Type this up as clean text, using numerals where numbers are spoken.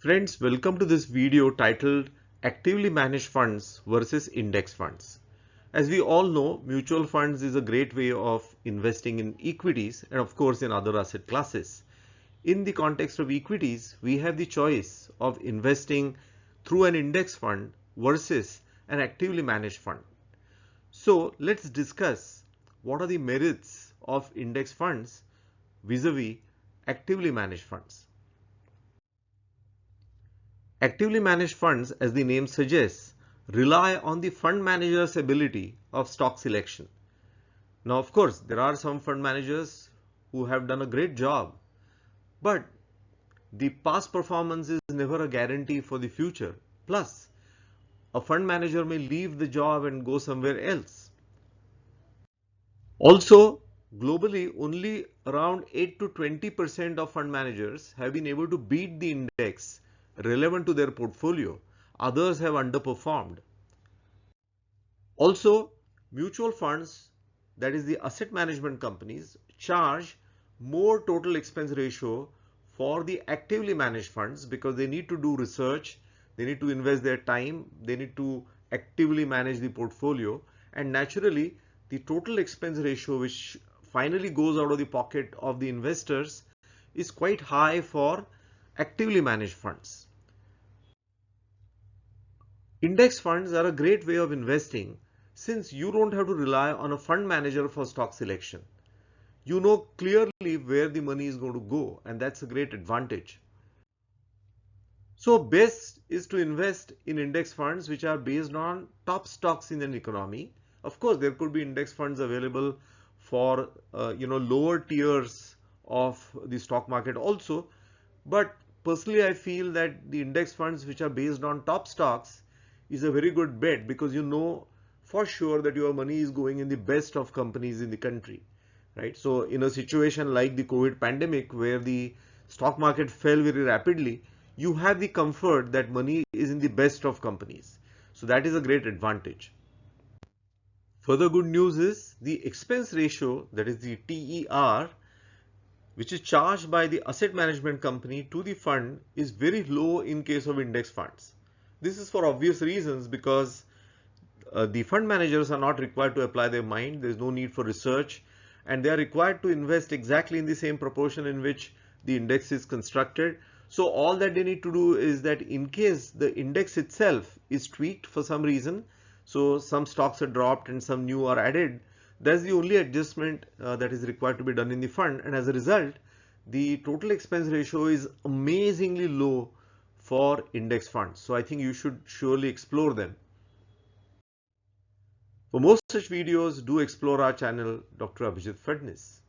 Friends, welcome to this video titled Actively Managed Funds versus Index Funds. As we all know, mutual funds is a great way of investing in equities and of course in other asset classes. In the context of equities, we have the choice of investing through an index fund versus an actively managed fund. So let's discuss what are the merits of index funds vis-a-vis actively managed funds. Actively managed funds, as the name suggests, rely on the fund manager's ability of stock selection. Now, of course, there are some fund managers who have done a great job, but the past performance is never a guarantee for the future. Plus, a fund manager may leave the job and go somewhere else. Also, globally, only around 8 to 20% of fund managers have been able to beat the index relevant to their portfolio. Others have underperformed. Also, mutual funds, that is the asset management companies, charge more total expense ratio for the actively managed funds because they need to do research, they need to invest their time, they need to actively manage the portfolio, and naturally the total expense ratio which finally goes out of the pocket of the investors is quite high for actively managed funds. Index funds are a great way of investing since you don't have to rely on a fund manager for stock selection. You know clearly where the money is going to go, and that's a great advantage. So best is to invest in index funds which are based on top stocks in an economy. Of course, there could be index funds available for lower tiers of the stock market also, but personally I feel that the index funds which are based on top stocks is a very good bet because you know for sure that your money is going in the best of companies in the country, right? So in a situation like the COVID pandemic where the stock market fell very rapidly, you have the comfort that money is in the best of companies. So that is a great advantage. Further good news is the expense ratio, that is the TER, which is charged by the asset management company to the fund, is very low in case of index funds. This is for obvious reasons because the fund managers are not required to apply their mind. There is no need for research, and they are required to invest exactly in the same proportion in which the index is constructed. So all that they need to do is that in case the index itself is tweaked for some reason, so some stocks are dropped and some new are added, that's the only adjustment that is required to be done in the fund, and as a result the total expense ratio is amazingly low for index funds. So I think you should surely explore them. For more such videos, do explore our channel, Dr. Abhijit Fadnis.